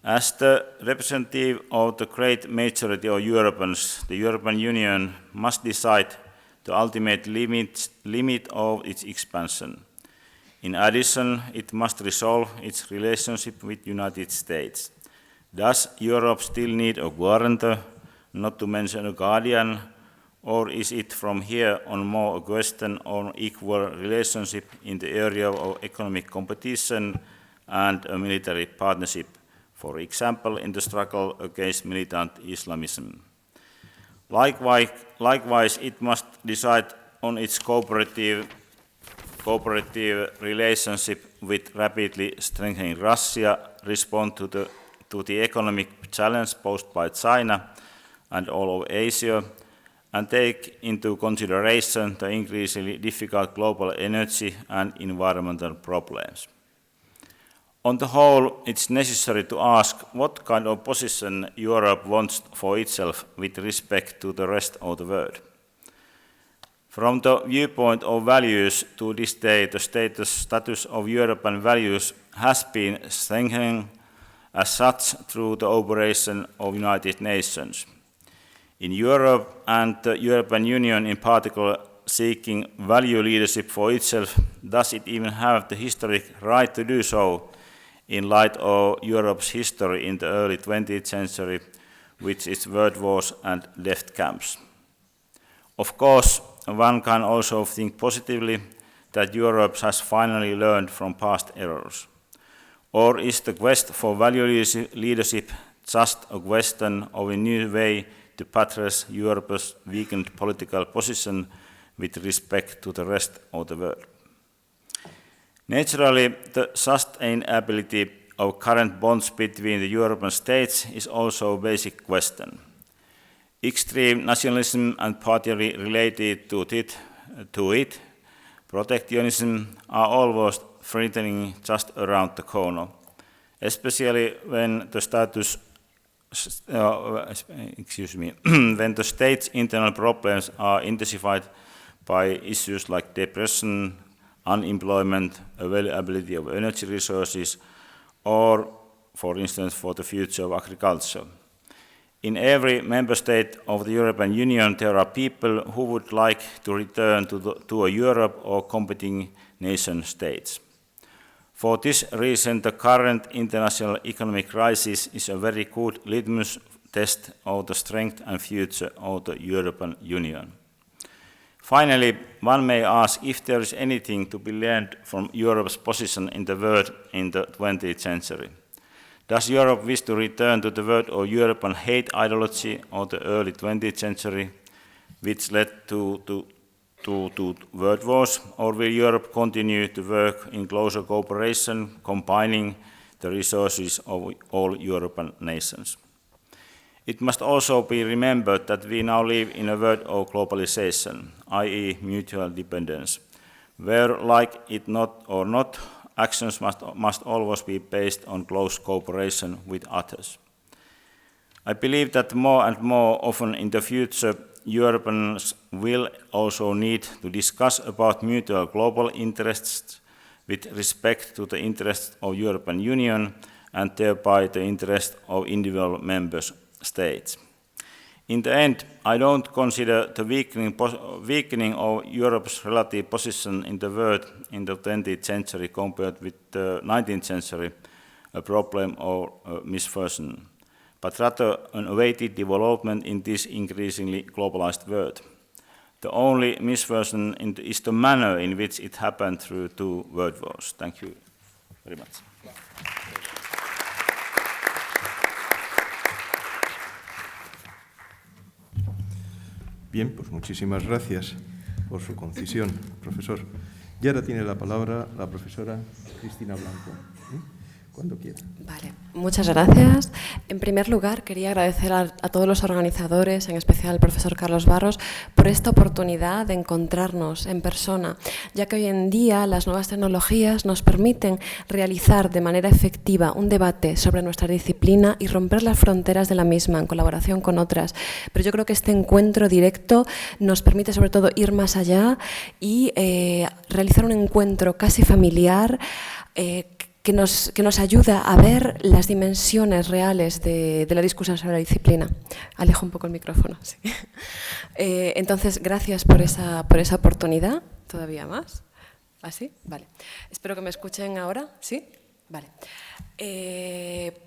As the representative of the great majority of Europeans, the European Union must decide the ultimate limit of its expansion. In addition, it must resolve its relationship with the United States. Does Europe still need a guarantor, not to mention a guardian, or is it from here on more a question on equal relationship in the area of economic competition and a military partnership, for example, in the struggle against militant Islamism? Likewise, it must decide on its cooperative relationship with rapidly strengthening Russia, respond to the economic challenge posed by China and all of Asia, and take into consideration the increasingly difficult global energy and environmental problems. On the whole, it's necessary to ask what kind of position Europe wants for itself with respect to the rest of the world. From the viewpoint of values, to this day, the status of European values has been strengthening as such through the operation of United Nations. In Europe and the European Union in particular, seeking value leadership for itself, does it even have the historic right to do so in light of Europe's history in the early 20th century, with its world wars and death camps? Of course, one can also think positively that Europe has finally learned from past errors. Or is the quest for value leadership just a question of a new way to buttress Europe's weakened political position with respect to the rest of the world? Naturally, the sustainability of current bonds between the European states is also a basic question. Extreme nationalism and partly related to it, protectionism, are almost threatening just around the corner, especially when the when the state's internal problems are intensified by issues like depression, unemployment, availability of energy resources, or, for instance, for the future of agriculture. In every member state of the European Union, there are people who would like to return to a Europe or competing nation states. For this reason, the current international economic crisis is a very good litmus test of the strength and future of the European Union. Finally, one may ask if there is anything to be learned from Europe's position in the world in the 20th century. Does Europe wish to return to the world of European hate ideology of the early 20th century, which led to world wars, or will Europe continue to work in closer cooperation, combining the resources of all European nations? It must also be remembered that we now live in a world of globalization, i.e. mutual dependence, where, like it not or not, actions must always be based on close cooperation with others. I believe that more and more often in the future, Europeans will also need to discuss about mutual global interests with respect to the interests of the European Union and thereby the interests of individual member states. In the end, I don't consider the weakening of Europe's relative position in the world in the 20th century compared with the 19th century a problem or a misfortune, but rather an awaited development in this increasingly globalized world. The only misfortune is the manner in which it happened through 2 world wars. Thank you very much. Bien, pues muchísimas gracias por su concisión, profesor. Y ahora tiene la palabra la profesora Cristina Blanco. Cuando quiera. Vale, muchas gracias. En primer lugar, quería agradecer a todos los organizadores, en especial al profesor Carlos Barros, por esta oportunidad de encontrarnos en persona, ya que hoy en día las nuevas tecnologías nos permiten realizar de manera efectiva un debate sobre nuestra disciplina y romper las fronteras de la misma en colaboración con otras. Pero yo creo que este encuentro directo nos permite sobre todo ir más allá y realizar un encuentro casi familiar que nos ayuda a ver las dimensiones reales de la discusión sobre la disciplina. Alejo un poco el micrófono. Sí. Entonces, gracias por esa oportunidad. ¿Todavía más? ¿Así? Vale. Espero que me escuchen ahora. ¿Sí? Vale.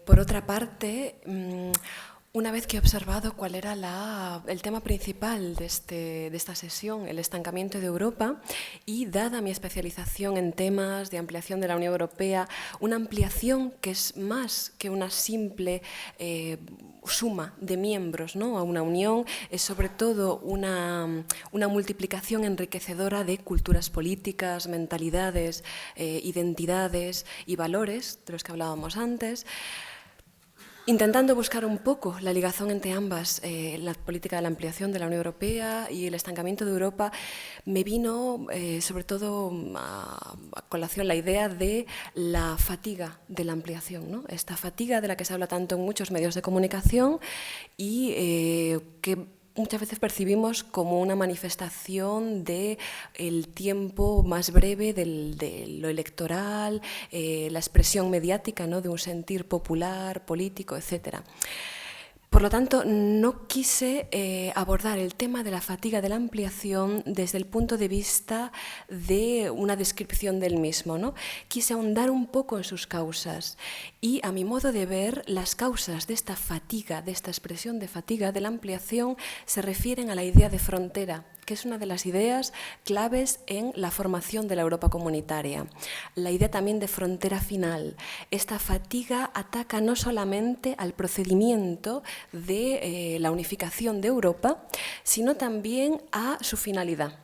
Por otra parte, una vez que he observado cuál era el tema principal de esta sesión, el estancamiento de Europa, y dada mi especialización en temas de ampliación de la Unión Europea, una ampliación que es más que una simple suma de miembros, ¿no?, a una unión, es sobre todo una multiplicación enriquecedora de culturas políticas, mentalidades, identidades y valores, de los que hablábamos antes. Intentando buscar un poco la ligación entre ambas, la política de la ampliación de la Unión Europea y el estancamiento de Europa, me vino sobre todo a colación la idea de la fatiga de la ampliación, ¿no? Esta fatiga de la que se habla tanto en muchos medios de comunicación y que muchas veces percibimos como una manifestación del tiempo más breve de lo electoral, la expresión mediática, ¿no?, de un sentir popular, político, etc. Por lo tanto, no quise abordar el tema de la fatiga de la ampliación desde el punto de vista de una descripción del mismo, ¿no? Quise ahondar un poco en sus causas y, a mi modo de ver, las causas de esta fatiga, de esta expresión de fatiga de la ampliación, se refieren a la idea de frontera, que es una de las ideas claves en la formación de la Europa comunitaria. La idea también de frontera final. Esta fatiga ataca no solamente al procedimiento de la unificación de Europa, sino también a su finalidad.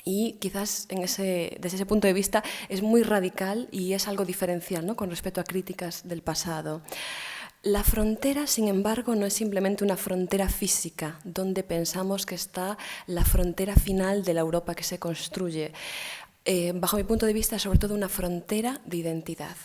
Y quizás desde ese punto de vista es muy radical y es algo diferencial, ¿no?, con respecto a críticas del pasado. La frontera, sin embargo, no es simplemente una frontera física, donde pensamos que está la frontera final de la Europa que se construye. Bajo mi punto de vista, es sobre todo una frontera de identidad.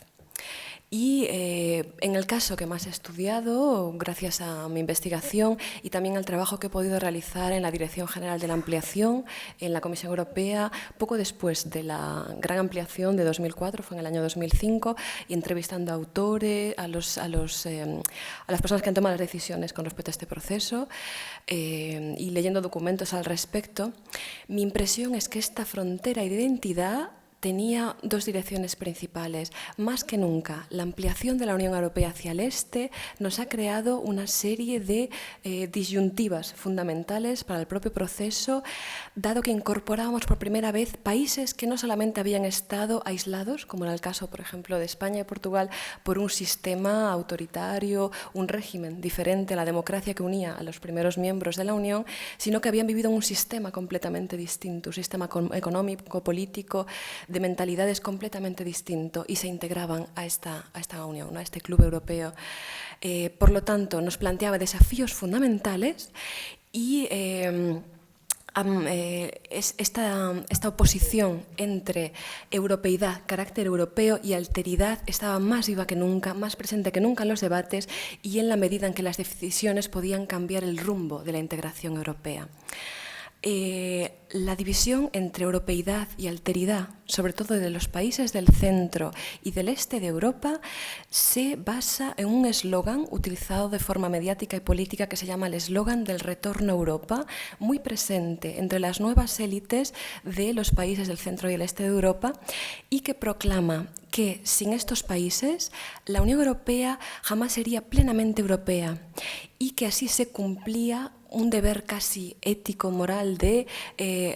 Y en el caso que más he estudiado, gracias a mi investigación y también al trabajo que he podido realizar en la Dirección General de la Ampliación, en la Comisión Europea, poco después de la gran ampliación de 2004, fue en el año 2005, y entrevistando a autores, a las personas que han tomado las decisiones con respecto a este proceso y leyendo documentos al respecto, mi impresión es que esta frontera de identidad tenía dos direcciones principales. Más que nunca, la ampliación de la Unión Europea hacia el este nos ha creado una serie de disyuntivas fundamentales para el propio proceso, dado que incorporábamos por primera vez países que no solamente habían estado aislados, como era el caso, por ejemplo, de España y Portugal, por un sistema autoritario, un régimen diferente a la democracia que unía a los primeros miembros de la Unión, sino que habían vivido un sistema completamente distinto, un sistema económico, político, de mentalidades completamente distinto, y se integraban a esta unión, ¿no?, a este club europeo. Por lo tanto, nos planteaba desafíos fundamentales y esta oposición entre europeidad, carácter europeo, y alteridad estaba más viva que nunca, más presente que nunca en los debates y en la medida en que las decisiones podían cambiar el rumbo de la integración europea. La división entre europeidad y alteridad, sobre todo de los países del centro y del este de Europa, se basa en un eslogan utilizado de forma mediática y política que se llama el eslogan del retorno a Europa, muy presente entre las nuevas élites de los países del centro y el este de Europa, y que proclama que sin estos países la Unión Europea jamás sería plenamente europea, y que así se cumplía un deber casi ético, moral, de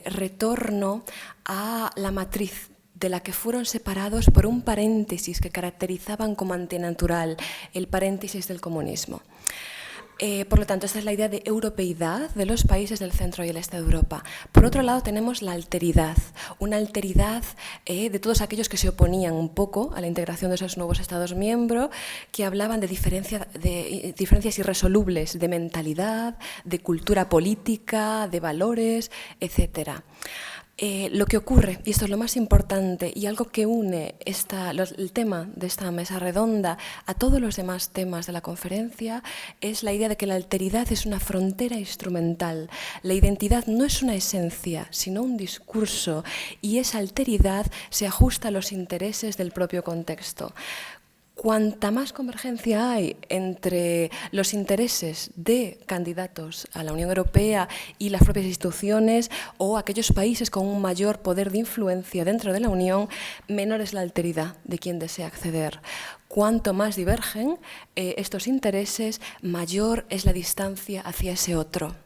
retorno a la matriz de la que fueron separados por un paréntesis que caracterizaban como antinatural, el paréntesis del comunismo. Por lo tanto, esta es la idea de europeidad de los países del centro y el este de Europa. Por otro lado, tenemos la alteridad, una alteridad de todos aquellos que se oponían un poco a la integración de esos nuevos Estados miembros, que hablaban de diferencias irresolubles de mentalidad, de cultura política, de valores, etcétera. Lo que ocurre, y esto es lo más importante, y algo que une el tema de esta mesa redonda a todos los demás temas de la conferencia, es la idea de que la alteridad es una frontera instrumental. La identidad no es una esencia, sino un discurso, y esa alteridad se ajusta a los intereses del propio contexto. Cuanta más convergencia hay entre los intereses de candidatos a la Unión Europea y las propias instituciones o aquellos países con un mayor poder de influencia dentro de la Unión, menor es la alteridad de quien desea acceder. Cuanto más divergen estos intereses, mayor es la distancia hacia ese otro.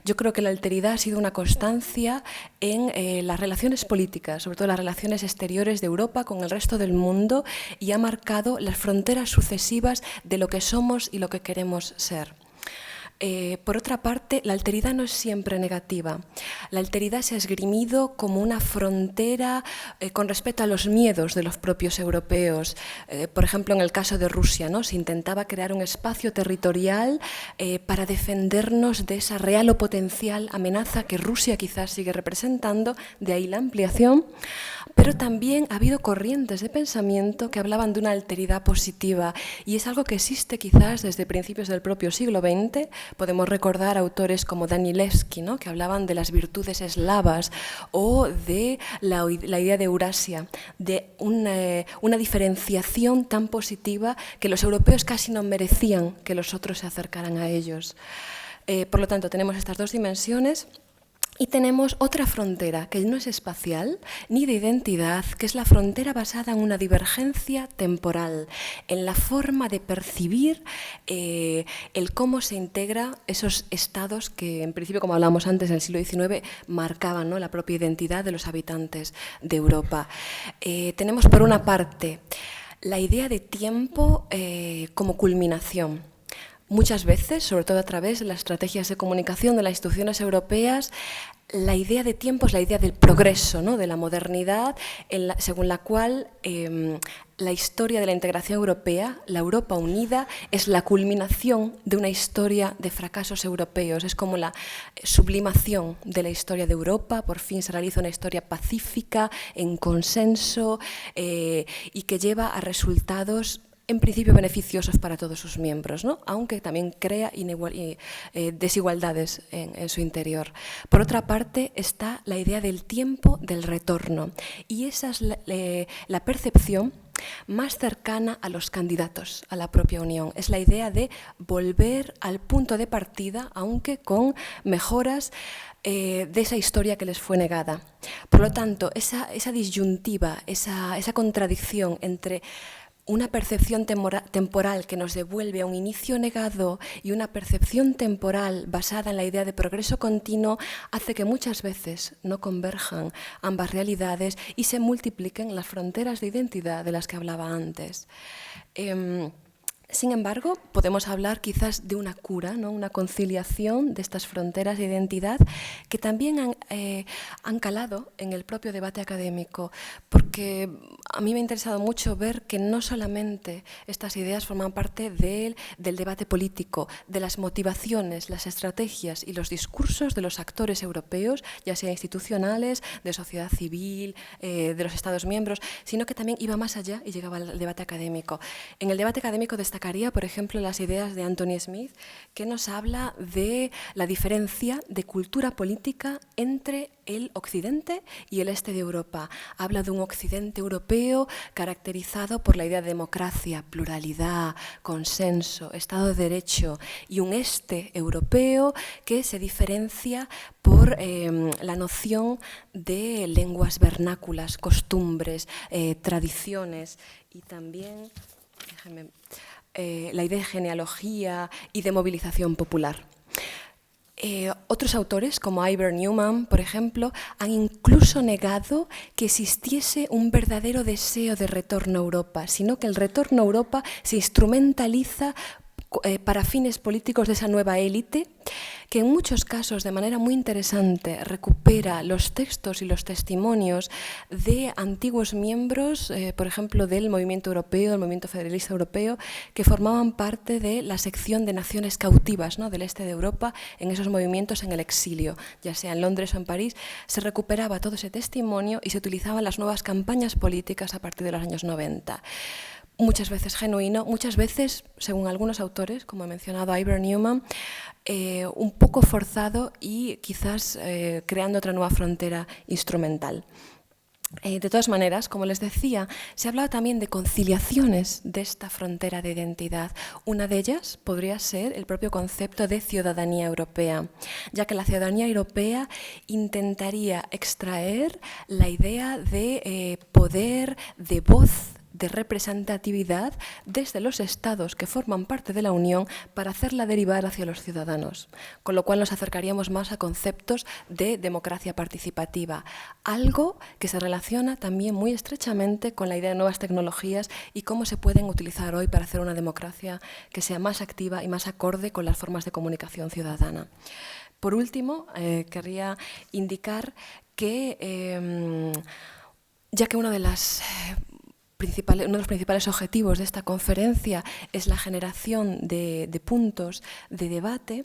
Yo creo que la alteridad ha sido una constancia en las relaciones políticas, sobre todo las relaciones exteriores de Europa con el resto del mundo, y ha marcado las fronteras sucesivas de lo que somos y lo que queremos ser. Por otra parte, la alteridad no es siempre negativa. La alteridad se ha esgrimido como una frontera con respecto a los miedos de los propios europeos. Por ejemplo, en el caso de Rusia, ¿no? Se intentaba crear un espacio territorial para defendernos de esa real o potencial amenaza que Rusia quizás sigue representando, de ahí la ampliación. Pero también ha habido corrientes de pensamiento que hablaban de una alteridad positiva, y es algo que existe quizás desde principios del propio siglo XX. Podemos recordar autores como Danilevsky, ¿no? Que hablaban de las virtudes eslavas, o de la idea de Eurasia, de una diferenciación tan positiva que los europeos casi no merecían que los otros se acercaran a ellos. Por lo tanto, tenemos estas dos dimensiones. Y tenemos otra frontera, que no es espacial ni de identidad, que es la frontera basada en una divergencia temporal, en la forma de percibir el cómo se integra esos estados que, en principio, como hablábamos antes, en el siglo XIX, marcaban, ¿no?, la propia identidad de los habitantes de Europa. Tenemos, por una parte, la idea de tiempo como culminación. Muchas veces, sobre todo a través de las estrategias de comunicación de las instituciones europeas, la idea de tiempo es la idea del progreso, ¿no?, de la modernidad, según la cual la historia de la integración europea, la Europa unida, es la culminación de una historia de fracasos europeos. Es como la sublimación de la historia de Europa. Por fin se realiza una historia pacífica, en consenso, y que lleva a resultados en principio beneficiosos para todos sus miembros, ¿no?, aunque también crea desigualdades en su interior. Por otra parte está la idea del tiempo del retorno, y esa es la percepción más cercana a los candidatos a la propia Unión. Es la idea de volver al punto de partida, aunque con mejoras de esa historia que les fue negada. Por lo tanto, esa disyuntiva, esa contradicción entre una percepción temporal que nos devuelve a un inicio negado y una percepción temporal basada en la idea de progreso continuo hace que muchas veces no converjan ambas realidades y se multipliquen las fronteras de identidad de las que hablaba antes. Sin embargo, podemos hablar quizás de una cura, ¿no?, una conciliación de estas fronteras de identidad que también han calado en el propio debate académico, porque a mí me ha interesado mucho ver que no solamente estas ideas forman parte del debate político, de las motivaciones, las estrategias y los discursos de los actores europeos, ya sea institucionales, de sociedad civil, de los Estados miembros, sino que también iba más allá y llegaba al debate académico. En el debate académico destacaría, por ejemplo, las ideas de Anthony Smith, que nos habla de la diferencia de cultura política entre el occidente y el este de Europa. Habla de un occidente europeo caracterizado por la idea de democracia, pluralidad, consenso, Estado de Derecho, y un este europeo que se diferencia por la noción de lenguas vernáculas, costumbres, tradiciones, y también, la idea de genealogía y de movilización popular. Otros autores, como Ivor Newman, por ejemplo, han incluso negado que existiese un verdadero deseo de retorno a Europa, sino que el retorno a Europa se instrumentaliza para fines políticos de esa nueva élite, que en muchos casos, de manera muy interesante, recupera los textos y los testimonios de antiguos miembros, por ejemplo, del movimiento europeo, del movimiento federalista europeo, que formaban parte de la sección de naciones cautivas, ¿no?, del este de Europa, en esos movimientos en el exilio, ya sea en Londres o en París. Se recuperaba todo ese testimonio y se utilizaban las nuevas campañas políticas a partir de los años 90. Muchas veces genuino, muchas veces, según algunos autores, como he mencionado a Ivor Newman, un poco forzado y quizás creando otra nueva frontera instrumental. De todas maneras, como les decía, se ha hablado también de conciliaciones de esta frontera de identidad. Una de ellas podría ser el propio concepto de ciudadanía europea, ya que la ciudadanía europea intentaría extraer la idea de poder, de voz, de representatividad desde los estados que forman parte de la Unión para hacerla derivar hacia los ciudadanos, con lo cual nos acercaríamos más a conceptos de democracia participativa, algo que se relaciona también muy estrechamente con la idea de nuevas tecnologías y cómo se pueden utilizar hoy para hacer una democracia que sea más activa y más acorde con las formas de comunicación ciudadana. Por último, querría indicar que, ya que uno de los principales objetivos de esta conferencia es la generación de puntos de debate,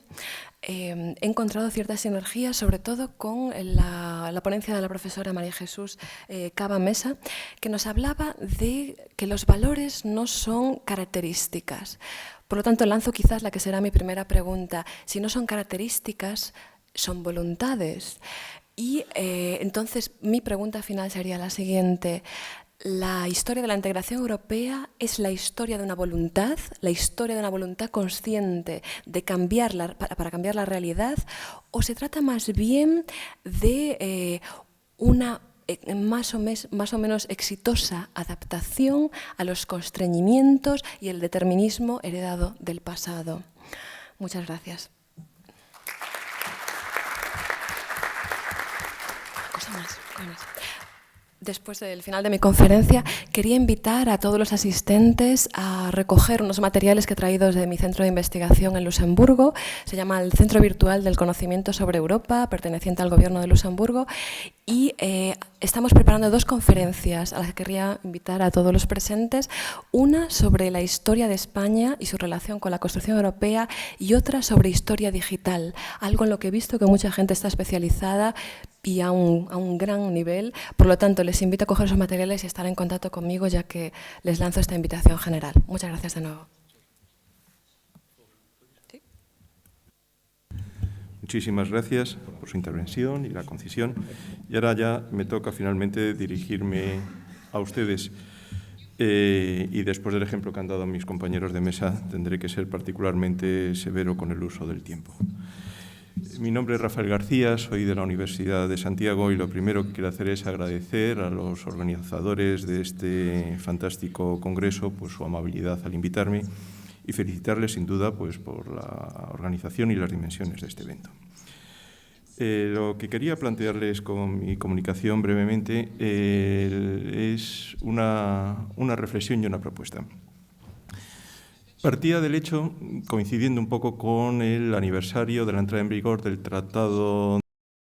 he encontrado ciertas sinergias, sobre todo con la ponencia de la profesora María Jesús Cava Mesa, que nos hablaba de que los valores no son características. Por lo tanto, lanzo quizás la que será mi primera pregunta. Si no son características, son voluntades. Y entonces mi pregunta final sería la siguiente. La historia de la integración europea es la historia de una voluntad, la historia de una voluntad consciente de cambiarla, para cambiar la realidad, o se trata más bien de una más o menos exitosa adaptación a los constreñimientos y el determinismo heredado del pasado. Muchas gracias. Cosa más. Después del final de mi conferencia, quería invitar a todos los asistentes a recoger unos materiales que he traído desde mi centro de investigación en Luxemburgo. Se llama el Centro Virtual del Conocimiento sobre Europa, perteneciente al Gobierno de Luxemburgo. Y estamos preparando 2 conferencias a las que quería invitar a todos los presentes. Una sobre la historia de España y su relación con la construcción europea y otra sobre historia digital, algo en lo que he visto que mucha gente está especializada y a un gran nivel. Por lo tanto, les invito a coger esos materiales y estar en contacto conmigo, ya que les lanzo esta invitación general. Muchas gracias de nuevo. ¿Sí? Muchísimas gracias por su intervención y la concisión. Y ahora ya me toca finalmente dirigirme a ustedes. Y después del ejemplo que han dado mis compañeros de mesa, tendré que ser particularmente severo con el uso del tiempo. Mi nombre es Rafael García, soy de la Universidad de Santiago y lo primero que quiero hacer es agradecer a los organizadores de este fantástico congreso pues, su amabilidad al invitarme y felicitarles sin duda pues, por la organización y las dimensiones de este evento. Lo que quería plantearles con mi comunicación brevemente es una reflexión y una propuesta. Partía del hecho, coincidiendo un poco con el aniversario de la entrada en vigor del Tratado